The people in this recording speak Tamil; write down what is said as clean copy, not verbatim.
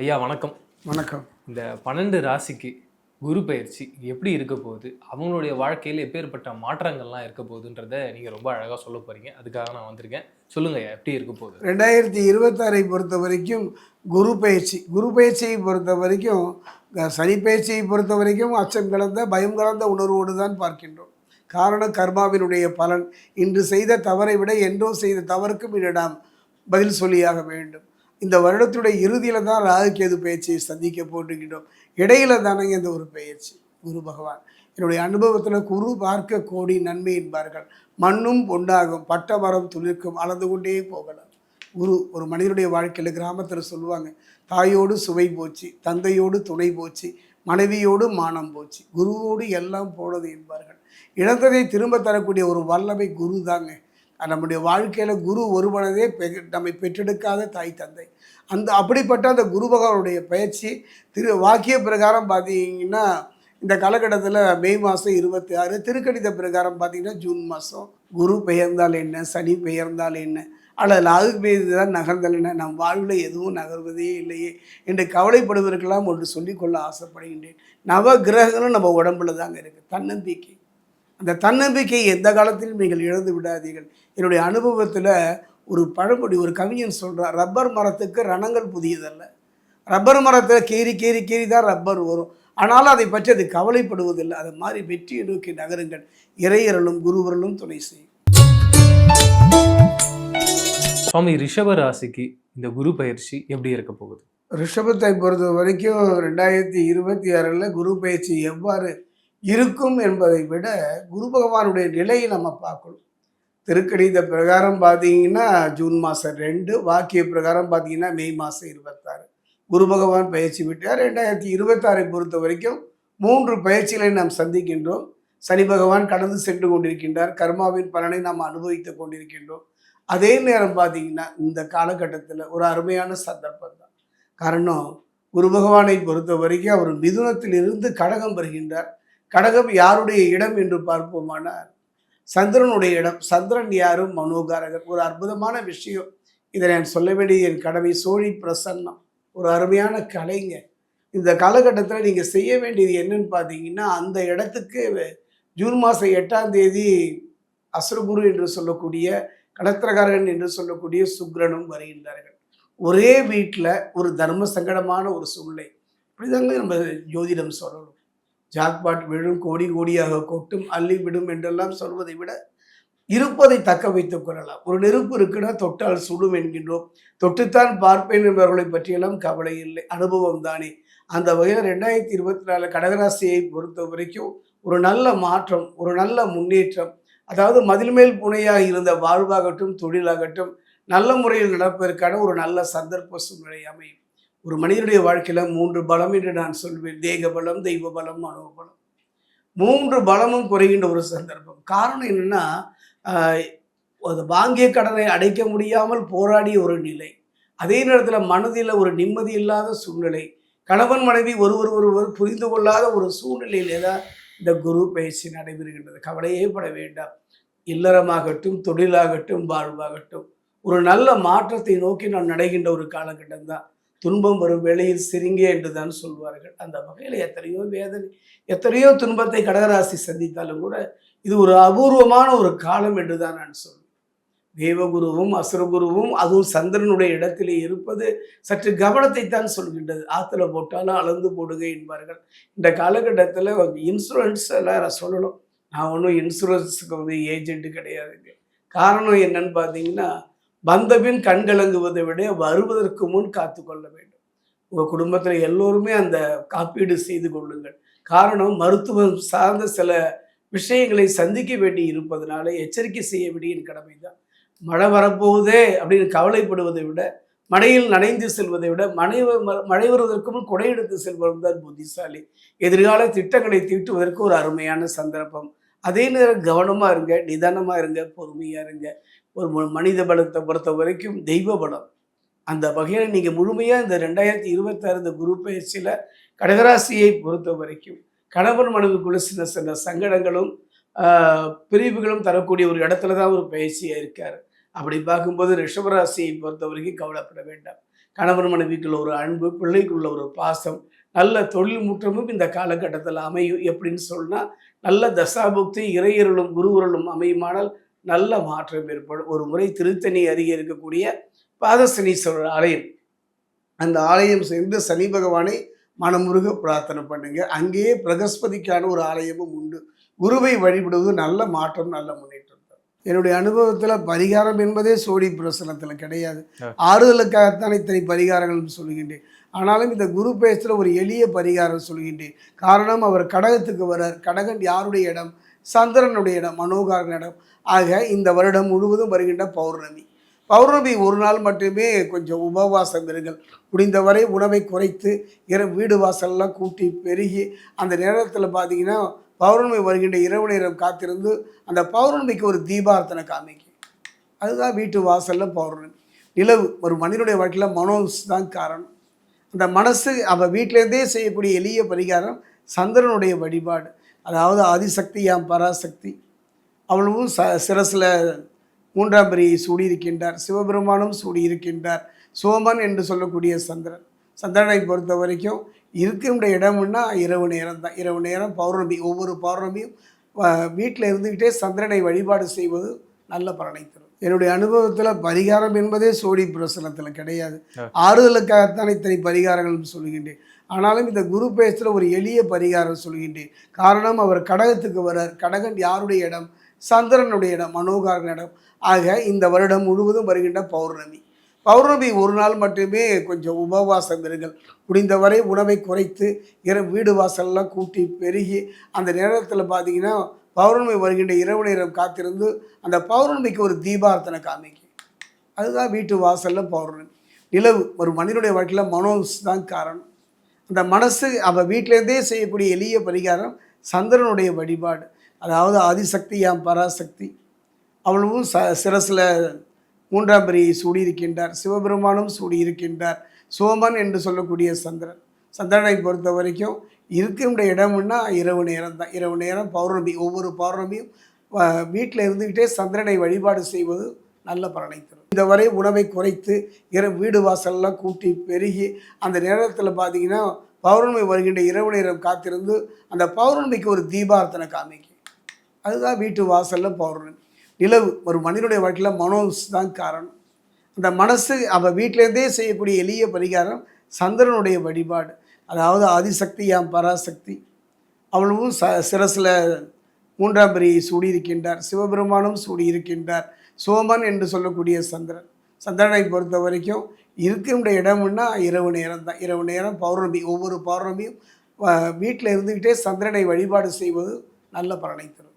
ஐயா வணக்கம். வணக்கம். இந்த 12 ராசிக்கு குரு பயிற்சி எப்படி இருக்க போகுது, அவங்களுடைய வாழ்க்கையில் எப்பேற்பட்ட மாற்றங்கள்லாம் இருக்க போகுதுன்றத நீங்கள் ரொம்ப அழகாக சொல்ல போகிறீங்க. அதுக்காக நான் வந்திருக்கேன். சொல்லுங்க ஐயா, எப்படி இருக்க போகுது? 2026 பொறுத்த வரைக்கும் குரு பயிற்சியை பொறுத்த வரைக்கும், சனி பயிற்சியை பொறுத்த வரைக்கும் அச்சம் கலந்த பயம் கலந்த உணர்வோடு தான் பார்க்கின்றோம். காரணம் கர்மாவினுடைய பலன். இன்று செய்த தவறை விட என்றோ செய்த தவறுக்கும் இன்று நாம் பதில் சொல்லியாக வேண்டும். இந்த வருடத்துடைய இறுதியில் தான் ராகுகேது பயிற்சியை சந்திக்க போட்டுக்கிட்டோம். இடையில தானங்க இந்த ஒரு பயிற்சி. குரு பகவான் என்னுடைய அனுபவத்தில் குரு பார்க்க கோடி நன்மை என்பார்கள். மண்ணும் பொண்டாகும், பட்ட மரம் துளிர்க்கும், அளந்து கொண்டே போகலாம். குரு ஒரு மனிதனுடைய வாழ்க்கையில் கிராமத்தில் சொல்லுவாங்க, தாயோடு சுவை போச்சு, தந்தையோடு துணை போச்சு, மனைவியோடு மானம் போச்சு, குருவோடு எல்லாம் போனது என்பார்கள். இழந்ததை திரும்ப தரக்கூடிய ஒரு வல்லமை குரு தாங்க. நம்முடைய வாழ்க்கையில் குரு ஒருவனதே நம்மை பெற்றெடுக்காத தாய் தந்தை. அப்படிப்பட்ட அந்த குரு பகவானுடைய பயிற்சி வாக்கிய பிரகாரம் பார்த்தீங்கன்னா இந்த காலகட்டத்தில் மே மாதம் 26, திருக்கணித பிரகாரம் பார்த்தீங்கன்னா ஜூன் மாதம். குரு பெயர்ந்தால் என்ன, சனி பெயர்ந்தால் என்ன, அல்லது ராகு பெயர்ந்து தான் நகர்ந்தால் என்ன, நம் வாழ்வில் எதுவும் நகர்வதே இல்லையே என்று கவலைப்படுவதற்கெல்லாம் ஒன்று சொல்லிக்கொள்ள ஆசைப்படுகின்றேன். நவ கிரகங்களும் நம்ம உடம்புல தாங்க இருக்குது. தன்னம்பிக்கை, அந்த தன்னம்பிக்கை எந்த காலத்திலும் நீங்கள் இழந்து விடாதீர்கள். என்னுடைய அனுபவத்தில் ஒரு பழமொழி, ஒரு கவிஞன் சொல்கிறார், ரப்பர் மரத்துக்கு ரணங்கள் புதியதல்ல. ரப்பர் மரத்தில் கேரி கேரி கேரி தான் ரப்பர் வரும். ஆனாலும் அதை பற்றி அது கவலைப்படுவதில்லை. அது மாதிரி வெற்றியை நோக்கி நகருங்கள். இறையரலும் குருவரலும் துணை செய்யும். சுவாமி, ரிஷப ராசிக்கு இந்த குரு பயிற்சி எப்படி இருக்க போகுது? ரிஷபத்தை பொறுத்த வரைக்கும் 2026 குரு பயிற்சி எவ்வாறு இருக்கும் என்பதை விட குரு பகவானுடைய நிலையை நம்ம பார்க்கணும். திருக்கணித பிரகாரம் பார்த்தீங்கன்னா ஜூன் மாதம் 2, வாக்கிய பிரகாரம் பார்த்தீங்கன்னா மே மாதம் 26 குரு பகவான் பயிற்சி விட்டார். 2026 பொறுத்த வரைக்கும் 3 பயிற்சிகளை நாம் சந்திக்கின்றோம். சனி பகவான் கடந்து சென்று கொண்டிருக்கின்றார். கர்மாவின் பலனை நாம் அனுபவித்து கொண்டிருக்கின்றோம். அதே நேரம் பார்த்தீங்கன்னா இந்த காலகட்டத்தில் ஒரு அருமையான சந்தர்ப்பம் தான். காரணம், குரு பகவானை பொறுத்த வரைக்கும் அவர் மிதுனத்தில் இருந்து கடகம் வருகின்றார். கடகம் யாருடைய இடம் என்று பார்ப்போமானால் சந்திரனுடைய இடம். சந்திரன் யாரும் மனோகாரகர். ஒரு அற்புதமான விஷயம், இதை நான் சொல்ல வேண்டிய என் கடமை. சோழி பிரசன்னம் ஒரு அருமையான கலைங்க. இந்த காலகட்டத்தில் நீங்கள் செய்ய வேண்டியது என்னன்னு பார்த்தீங்கன்னா, அந்த இடத்துக்கு ஜூன் மாதம் 8ஆம் தேதி அசுரகுரு என்று சொல்லக்கூடிய கடத்திரகாரகன் என்று சொல்லக்கூடிய சுக்கிரனும் வருகின்றார்கள். ஒரே வீட்டில் ஒரு தர்ம சங்கடமான ஒரு சூழ்நிலை. இப்படிதாங்க நம்ம ஜோதிடம் சொல்லணும். ஜாக்பாட் விழும், கோடி கோடியாக கொட்டும், அள்ளி விடும் என்றெல்லாம் சொல்வதை விட இருப்பதை தக்க வைத்துக் கொள்ளலாம். ஒரு நெருப்பு இருக்குன்னா தொட்டால் சுடும் என்கின்றோம். தொட்டுத்தான் பார்ப்பேன் என்பவர்களை பற்றியெல்லாம் கவலை இல்லை, அனுபவம் தானே. அந்த வகையில் 2024 கடகராசியை பொறுத்த வரைக்கும் ஒரு நல்ல மாற்றம், ஒரு நல்ல முன்னேற்றம். அதாவது மதில் மேல் புனையாக இருந்த வாழ்வாகட்டும், தொழிலாகட்டும் நல்ல முறையில் நடப்பதற்கான ஒரு நல்ல சந்தர்ப்ப சூழ்நிலை அமையும். ஒரு மனிதனுடைய வாழ்க்கையில் 3 பலம் என்று நான் சொல்வேன். தேக பலம், தெய்வ பலம், மனோபலம். 3 பலமும் குறைகின்ற ஒரு சந்தர்ப்பம். காரணம் என்னென்னா, அது வாங்கிய கடனை அடைக்க முடியாமல் போராடிய ஒரு நிலை. அதே நேரத்தில் மனதில் ஒரு நிம்மதி இல்லாத சூழ்நிலை. கணவன் மனைவி ஒருவர் புரிந்து கொள்ளாத ஒரு சூழ்நிலையிலே தான் இந்த குரு பயிற்சி நடைபெறுகின்றது. கவலையே பட வேண்டாம். இல்லறமாகட்டும், தொழிலாகட்டும், வாழ்வாகட்டும் ஒரு நல்ல மாற்றத்தை நோக்கி நான் நடைகின்ற ஒரு காலகட்டம் தான். துன்பம் வரும் வேளையில் சிரிங்க என்று தான் சொல்வார்கள். அந்த வகையில் எத்தனையோ வேதனை, எத்தனையோ துன்பத்தை கடகராசி சந்தித்தாலும் கூட இது ஒரு அபூர்வமான ஒரு காலம் என்று தான் நான் சொல்வேன். தேவகுருவும் அசுரகுருவும் அதுவும் சந்திரனுடைய இடத்திலே இருப்பது சற்று கவனத்தை தான் சொல்கின்றது. ஆற்றுல போட்டாலும் அளந்து போடுக என்பார்கள். இந்த காலகட்டத்தில் இன்சூரன்ஸ் எல்லாம் நான் சொல்லணும். நான் ஒன்றும் இன்சூரன்ஸுக்கு ஏஜென்ட்டு கிடையாதுங்க. காரணம் என்னன்னு பார்த்தீங்கன்னா, வந்தபின் கண்கலங்குவதை விட வருவதற்கு முன் காத்து கொள்ள வேண்டும். உங்கள் குடும்பத்தில் எல்லோருமே அந்த காப்பீடு செய்து கொள்ளுங்கள். காரணம், மருத்துவம் சார்ந்த சில விஷயங்களை சந்திக்க வேண்டி இருப்பதனால எச்சரிக்கை செய்ய வேண்டிய கடமை தான். மழை வரப்போகுதே அப்படின்னு கவலைப்படுவதை விட, மழையில் நனைந்து செல்வதை விட மழை வருவதற்கு முன் குடை எடுத்து செல்வதும் தான் புத்திசாலி. எதிர்கால திட்டங்களை தீட்டுவதற்கு ஒரு அருமையான சந்தர்ப்பம். அதே நேரம் கவனமாக இருங்க, நிதானமாக இருங்க, பொறுமையாக இருங்க. ஒரு மனித பலத்தை பொறுத்த வரைக்கும் தெய்வ பலம். அந்த வகையில் நீங்கள் முழுமையாக இந்த 2026 இந்த குரு பயிற்சியில் கடகராசியை பொறுத்த வரைக்கும் கணவன் மனைவிக்குள்ள சின்ன சின்ன சங்கடங்களும் பிரிவுகளும் தரக்கூடிய ஒரு இடத்துல தான் ஒரு பயிற்சியாக இருக்கார். அப்படி பார்க்கும்போது ரிஷபராசியை பொறுத்த வரைக்கும் கவலைப்பட வேண்டாம். கணவன் மனைவிக்குள்ள ஒரு அன்பு, பிள்ளைக்குள்ள ஒரு பாசம், நல்ல தொழில் முற்றமும் இந்த காலகட்டத்தில் அமையும். எப்படின்னு சொன்னா, நல்ல தசாபுக்தி, இறையருளும் குருவருளும் அமையுமானால் நல்ல மாற்றம் ஏற்படும். ஒரு முறை திருத்தணி அருகே இருக்கக்கூடிய பாதசனீஸ்வரர் ஆலயம், அந்த ஆலயம் சேர்ந்து சனி பகவானை மனமுருக பிரார்த்தனை பண்ணுங்க. அங்கேயே பிரகஸ்பதிக்கான ஒரு ஆலயமும் உண்டு. குருவை வழிபடுவது நல்ல மாற்றம், நல்ல முன்னேற்றம் தரும். என்னுடைய அனுபவத்தில் பரிகாரம் என்பதே சோடி பிரசனத்தில் கிடையாது. ஆறுதலுக்காகத்தான் இத்தனை பரிகாரங்கள் சொல்கின்றேன். ஆனாலும் இந்த குரு பெயர்ச்சியில் ஒரு எளிய பரிகாரம் சொல்கின்றேன். காரணம், அவர் கடகத்துக்கு வரார். கடகன் யாருடைய இடம்? சந்திரனுடைய இடம், மனோகாரன் இடம். ஆக இந்த வருடம் முழுவதும் வருகின்ற பௌர்ணமி. பௌர்ணமி ஒரு நாள் மட்டுமே கொஞ்சம் உபவாசம் இருங்கள். முடிந்தவரை உணவை குறைத்து வீடு வாசல்லாம் கூட்டி பெருகி அந்த நேரத்தில் பார்த்தீங்கன்னா பௌர்ணமி வருகின்ற இரவு நேரம் காத்திருந்து அந்த பௌர்ணமிக்கு ஒரு தீபார்த்தனை காமிக்கும். அதுதான் வீட்டு வாசலில் பௌர்ணமி. நிலவு ஒரு மனிதனுடைய வாழ்க்கையில் மனோஸ் தான் காரணம். அந்த மனசு அவள் வீட்டிலேருந்தே செய்யக்கூடிய எளிய பரிகாரம் சந்திரனுடைய வழிபாடு. அதாவது ஆதிசக்தியாம் பராசக்தி, அவளும் சிரசில் மூன்றாம் பிறையை சூடியிருக்கின்றார். சிவபெருமானும் சூடியிருக்கின்றார். சோமன் என்று சொல்லக்கூடிய சந்திரன். சந்திரனை பொறுத்த வரைக்கும் இருக்கின்ற இடம்னா இரவு நேரம் தான். இரவு நேரம் பௌர்ணமி, ஒவ்வொரு பௌர்ணமியும் வீட்டில் இருந்துக்கிட்டே சந்திரனை வழிபாடு செய்வது நல்ல பலனை தரும். என்னுடைய அனுபவத்தில் பரிகாரம் என்பதே சோடி பிரசனத்தில் கிடையாது. ஆறுதலுக்காகத்தான் இத்தனை பரிகாரங்கள் சொல்கின்றேன். ஆனாலும் இந்த குரு பெயர்ச்சியில் ஒரு எளிய பரிகாரம் சொல்கின்றேன். காரணம், அவர் கடகத்துக்கு வரார். கடகன் யாருடைய இடம்? சந்திரனுடைய இடம், மனோகாரன் இடம். ஆக இந்த வருடம் முழுவதும் வருகின்ற பௌர்ணமி. பௌர்ணமி ஒரு நாள் மட்டுமே கொஞ்சம் உபவாசம் இருங்கள். முடிந்தவரை உணவை குறைத்து வீடு வாசல்லாம் கூட்டி பெருகி அந்த நேரத்தில் பார்த்தீங்கன்னா பௌர்ணமி வருகின்ற இரவு நேரம் காத்திருந்து அந்த பௌர்ணமிக்கு ஒரு தீபார்த்தனை காமிக்கும். அதுதான் வீட்டு வாசலில் பௌர்ணமி. நிலவு ஒரு மனிதனுடைய வாழ்க்கையில் மனோஸ் தான் காரணம். அந்த மனசு அவள் வீட்டிலேருந்தே செய்யக்கூடிய எளிய பரிகாரம் சந்திரனுடைய வழிபாடு. அதாவது ஆதிசக்தியாம் பராசக்தி, அவளும் சிரசில் மூன்றாம் பிறையை சூடியிருக்கின்றார். சிவபெருமானும் சூடியிருக்கின்றார். சோமன் என்று சொல்லக்கூடிய சந்திரன். சந்திரனை பொறுத்த வரைக்கும் இருக்கின்ற இடம்னா இரவு நேரம் தான். இரவு நேரம் பௌர்ணமி, ஒவ்வொரு பௌர்ணமியும் வீட்டில் இருந்துக்கிட்டே சந்திரனை வழிபாடு செய்வது நல்ல பலனை தரும். இந்த வரை உணவை குறைத்து வீடு வாசல்லாம் கூட்டி பெருகி அந்த நேரத்தில் பார்த்தீங்கன்னா பௌர்ணமி வருகின்ற இரவு நேரம் காத்திருந்து அந்த பௌர்ணமிக்கு ஒரு தீபார்த்தனை காமிக்கும். அதுதான் வீட்டு வாசலில் பௌர்ணமி. நிலவு ஒரு மனிதனுடைய வாழ்க்கையில் மனோஸ் தான் காரணம். அந்த மனசு அவள் வீட்டிலேருந்தே செய்யக்கூடிய எளிய பரிகாரம் சந்திரனுடைய வழிபாடு. அதாவது ஆதிசக்தியாம் பராசக்தி, அவளும் சிரசில் மூன்றாம் பிறையை சூடியிருக்கின்றார். சிவபெருமானும் சூடியிருக்கின்றார். சோமன் என்று சொல்லக்கூடிய சந்திரன். சந்திரனை பொறுத்த வரைக்கும் இருக்கின்ற இடம்னா இரவு நேரம் தான். இரவு நேரம் பௌர்ணமி, ஒவ்வொரு பௌர்ணமியும் வீட்டில் இருந்துக்கிட்டே சந்திரனை வழிபாடு செய்வது நல்ல பலனை தரும்.